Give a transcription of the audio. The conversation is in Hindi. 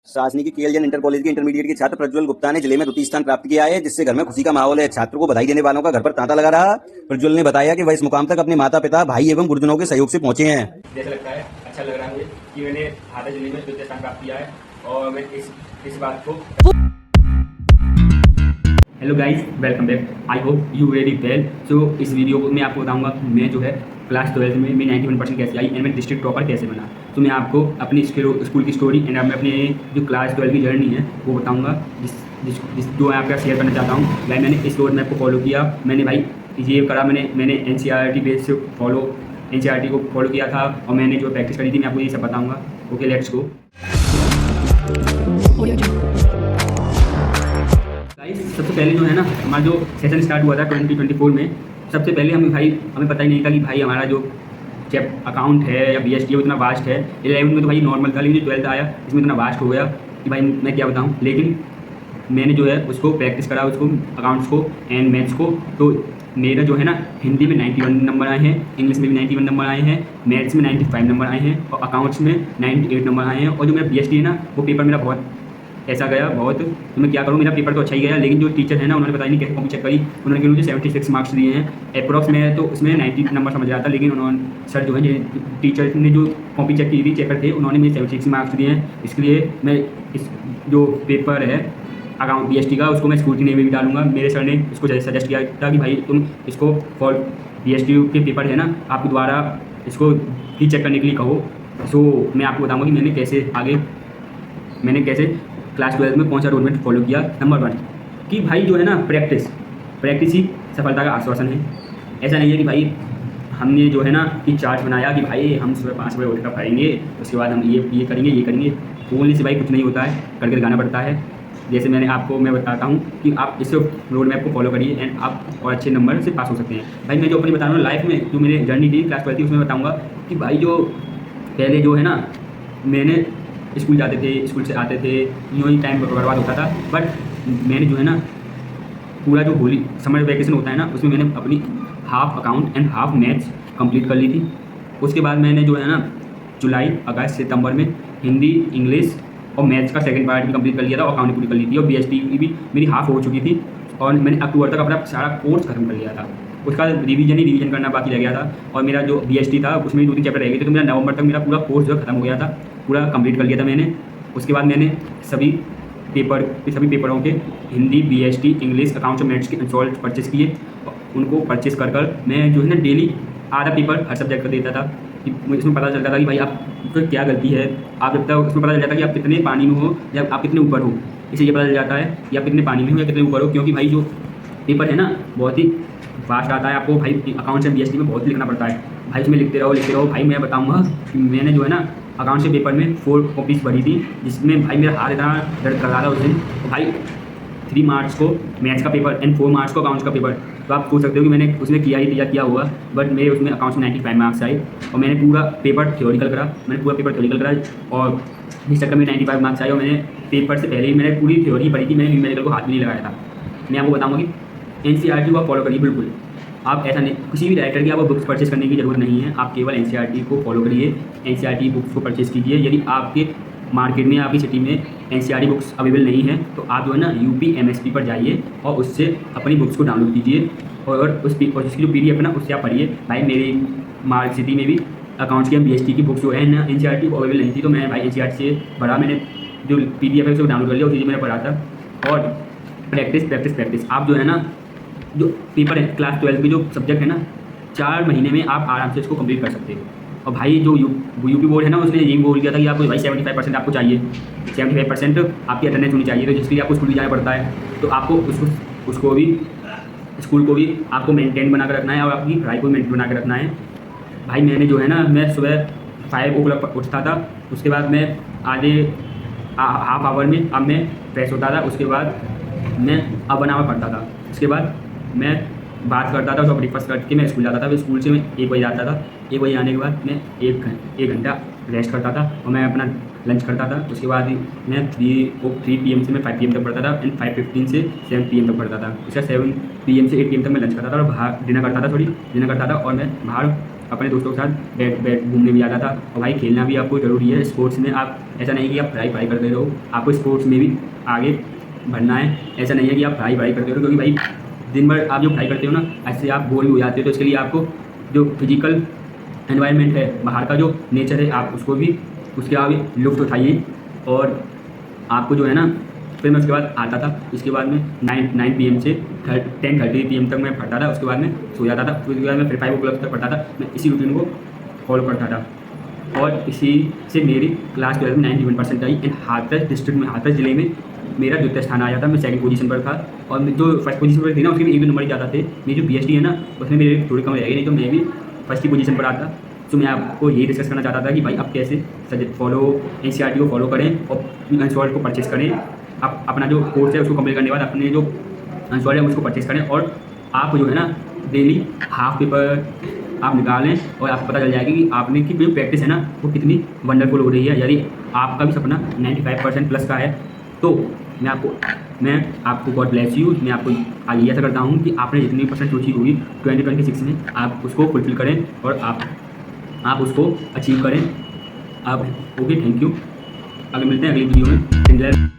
शासनी की केएलजन इंटर कॉलेज के इंटरमीडिएट के छात्र प्रज्वल गुप्ता ने जिले में द्वितीय स्थान प्राप्त किया है, जिससे घर में खुशी का माहौल है। छात्र को बधाई देने वालों का घर पर तांता लगा रहा। प्रज्वल ने बताया कि वह इस मुकाम तक अपने माता पिता, भाई एवं गुरुजनों के सहयोग से पहुंचे हैं। जैसा लगता है, अच्छा लग रहा है मुझे कि मैंने हाथा जिले में द्वितीय स्थान प्राप्त किया है और मैं इस बात को hello guys, welcome back. I hope you very well. So इस वीडियो को मैं आपको बताऊंगा कि मैं जो है क्लास 12 में 91% कैसे आई एंड मैं डिस्ट्रिक्ट टॉपर कैसे बना। तो मैं आपको अपनी स्कूल की स्टोरी एंड मैं अपने जो क्लास 12 की जर्नी है वो बताऊंगा, जो मैं आपका शेयर करना चाहता हूँ। भाई मैंने इस रोड मैप को फॉलो किया, मैंने भाई ये करा, मैंने NCERT बेस से NCERT को फॉलो किया था और मैंने जो प्रैक्टिस करी थी मैं आपको ये सब बताऊँगा। Okay, let's go. सबसे पहले जो है ना, हमारा जो सेशन स्टार्ट हुआ था 2024 में, सबसे पहले हमें पता ही नहीं था कि भाई हमारा जो अकाउंट है या BST है वो इतना वास्ट है। 11 में तो भाई नॉर्मल था, लेकिन जो 12th आया इसमें इतना वास्ट हो गया कि भाई मैं क्या बताऊँ। लेकिन मैंने जो है उसको प्रैक्टिस करा, उसको अकाउंट्स को एंड मैथ्स को। तो मेरा जो है ना हिंदी में 91 नंबर आए हैं, इंग्लिश में भी 91 नंबर आए हैं, मैथ्स में 95 नंबर आए हैं और अकाउंट्स में 98 नंबर आए हैं। और जो मेरा BST है ना, वो पेपर मेरा बहुत ऐसा गया बहुत। तो मैं क्या करूँ, मेरा पेपर तो अच्छा ही गया, लेकिन जो टीचर है ना उन्होंने पता नहीं कैसे कॉपी चेक करी, उन्होंने मुझे 76 मार्क्स दिए हैं अप्रॉक्स। मैं तो उसमें 90 नंबर समझ रहा था, लेकिन उन्होंने सर जो है टीचर ने जो कॉपी चेक की थी, चेकर थे, उन्होंने मुझे 76 मार्क्स दिए हैं। इसलिए मैं इस जो पेपर है अकाउंट BST का उसको मैं स्क्रूटनी में भी डालूंगा। मेरे सर ने इसको सजेस्ट किया था कि भाई तुम इसको फॉर BST के पेपर है ना, आप दोबारा इसको ही चेक करने के लिए कहो। सो मैं आपको बताऊँगा कि मैंने कैसे क्लास 12 में कौन सा रोड मैप फॉलो किया। नंबर 1 कि भाई जो है ना प्रैक्टिस ही सफलता का आश्वासन है। ऐसा नहीं है कि भाई हमने जो है ना कि चार्ट बनाया कि भाई हम सुबह 5 बजे उठकर पढ़ेंगे, उसके बाद हम ये करेंगे। बोलने से भाई कुछ नहीं होता है, करके दिखाना पड़ता है। जैसे मैं बताता हूँ कि आप इस रोड मैप को फॉलो करिए एंड आप और अच्छे नंबर से पास हो सकते हैं। भाई मैं जो अपनी बता रहा हूँ लाइफ में जो मेरी जर्नी थी क्लास 12 थी, उसमें बताऊँगा कि भाई जो पहले जो है ना मैंने स्कूल जाते थे, स्कूल से आते थे, यूँ ही टाइम बर्बाद होता था। बट मैंने जो है ना पूरा जो होली समर वैकेशन होता है ना, उसमें मैंने अपनी half account and half maths complete कर ली थी। उसके बाद मैंने जो है ना जुलाई, अगस्त, सितंबर में हिंदी, इंग्लिश और मैथ्स का सेकंड पार्ट भी कंप्लीट कर लिया था और अकाउंट पूरी कर ली थी। और BST की भी मेरी हाफ हो चुकी थी और मैंने अक्टूबर तक अपना सारा कोर्स खत्म कर लिया था। उसका रिवीजन करना बाकी रह गया था और मेरा जो BST था उसमें 2-3 चैप्टर रह गए थे। तो मेरा नवंबर तक मेरा पूरा कोर्स जो है खत्म हो गया था, पूरा कंप्लीट कर लिया था मैंने। उसके बाद मैंने सभी पेपरों के हिंदी, BST, इंग्लिश, अकाउंट्स और मैथ्स के इंस्टॉल्ड परचेस किए। उनको परचेस कर मैं जो है ना डेली आधा पेपर हर सब्जेक्ट का देता था कि मुझे इसमें पता चलता था कि भाई आपको क्या गलती है। आप जब तक उसमें पता चल जाता है कि आप कितने पानी में हो या आप कितने ऊपर हो, इसे ये पता चल जाता है कि आप कितने पानी में हो या कितने ऊपर हो। क्योंकि भाई जो पेपर है ना बहुत ही फास्ट आता है, आपको भाई अकाउंट्स एंड BST में बहुत लिखना पड़ता है। भाई उसमें लिखते रहो। भाई मैं बताऊँगा कि मैंने जो है ना अकाउंट्स के पेपर में 4 कॉपीज़ भरी थी, जिसमें भाई मेरा हाथ इतना दर्द कर रहा था उस दिन। तो भाई 3 मार्क्स को मैथ्स का पेपर एंड 4 मार्क्स को अकाउंट्स का पेपर। तो आप सोच सकते हो कि मैंने उसमें किया होगा। बट मेरे उसमें अकाउंट्स में 95 मार्क्स आए और मैंने पूरा पेपर थ्योरिकल करा और जिस चक्कर में 95 मार्क्स आए। और मैंने पेपर से पहले ही मैंने पूरी थ्योरी पढ़ी थी, मैंने न्यूमेरिकल को हाथ में नहीं लगाया था। मैं आपको बताऊँगा कि NCERT को आप फॉलो करिए बिल्कुल। आप ऐसा नहीं, किसी भी डायरेक्टर की आपको बुक्स परचेस करने की ज़रूरत नहीं है, आप केवल NCERT को फॉलो करिए, NCERT बुक्स को परचेस कीजिए। यदि आपके मार्केट में, आपकी सिटी में NCERT बुक्स अवेलेबल नहीं है तो आप जो है ना UP MSP पर जाइए और उससे अपनी बुक्स को डाउनलोड कीजिए और उसकी जो PDF है ना उससे आप पढ़िए। भाई मेरी सिटी में भी अकाउंट्स की BST की बुक्स जो है ना NCERT को अवेलेबल नहीं थी, तो मैं भाई NCERT से पढ़ा। मैंने जो PDF है उसको डाउनलोड कर लिया, उसी से मैंने पढ़ा था। और प्रैक्टिस आप जो है ना जो पेपर है क्लास 12 के जो सब्जेक्ट है ना 4 महीने में आप आराम से इसको कंप्लीट कर सकते हो। और भाई जो UP बोर्ड है ना उसने ये बोल दिया था कि आपको भाई 75% आपको चाहिए, 75% आपकी अटेंडेंस होनी चाहिए। तो जिसके लिए आपको स्कूल भी जाना पड़ता है, तो आपको स्कूल को भी आपको मेंटेन बना कर रखना है और आपकी पढ़ाई को मेंटेन बना कर रखना है। भाई मैंने जो है ना मैं सुबह 5 o'clock उठता था, उसके बाद मैं आधे हाफ आवर में अब मैं फ्रेश होता था, उसके बाद मैं अब बनावर पढ़ता था, उसके बाद मैं बात करता था, उसका ब्रेकफास्ट करके मैं स्कूल जाता था। फिर स्कूल से मैं 1 बजे आता था, 1 बजे आने के बाद मैं एक घंटा रेस्ट करता था और मैं अपना लंच करता था। उसके बाद मैं 3 PM से मैं 5 PM तक पढ़ता था एंड 5:15 से 7 PM तक पढ़ता था। उसका 7 PM से 8 PM तक मैं लंच करता था और बाहर डिनर करता था और मैं बाहर अपने दोस्तों के साथ बैठ बैठ घूमने भी जाता था। और भाई खेलना भी आपको ज़रूरी है स्पोर्ट्स में। आप ऐसा नहीं कि आप पढ़ाई करते रहो, आपको स्पोर्ट्स में भी आगे बढ़ना है। ऐसा नहीं है कि आप पढ़ाई करते रहो, क्योंकि भाई दिन भर आप जो पढ़ाई करते हो ना, ऐसे आप बोर भी हो जाते हो। तो इसके लिए आपको जो फिजिकल एनवायरनमेंट है, बाहर का जो नेचर है, आप उसको भी उसके आगे लुत्फ़ उठाइए। और आपको जो है ना, फिर मैं उसके बाद आता था, इसके बाद में 9 PM से 10:30 PM तक मैं पढ़ता था। उसके बाद में सो जाता था। फिर उसके बाद में फिर 5 o'clock तक पढ़ता था। मैं इसी रूटीन को फॉलो करता था और इसी से मेरी क्लास 12 में 91% आई। एंड हाथरस डिस्ट्रिक्ट में, हाथरस जिले में मेरा द्वितीय स्थान आया था। मैं सेकंड पोजीशन पर था और जो फर्स्ट पोजीशन पर थी ना, उसके भी 1-2 नंबर ही ज़्यादा थे। मेरी जो BST है ना, उसमें मेरे थोड़ी कम रह गई, नहीं तो मैं भी फर्स्ट ही पोजीशन पर आता। तो मैं आपको यही डिस्कस करना चाहता था कि भाई आप कैसे NCERT को फॉलो करें और अनसॉल्व को परचेस करें। आप अपना जो कोर्स है उसको कंप्लीट करने के बाद अपने जो अनसॉल्व है उसको परचेस करें। और आप जो है ना, डेली हाफ पेपर आप निकालें और आपको पता चल जाएगा कि आपने की जो प्रैक्टिस है ना, वो कितनी वंडरफुल हो रही है। यदि आपका भी सपना 95% प्लस का है, तो मैं आपको गॉड ब्लेस यू। मैं आपको आगे ऐसा करता हूँ कि आपने जितनी परसेंट सोची होगी 2026 में, आप उसको फुलफिल करें और आप उसको अचीव करें। आप ओके, थैंक यू। आगे मिलते हैं अगली वीडियो में।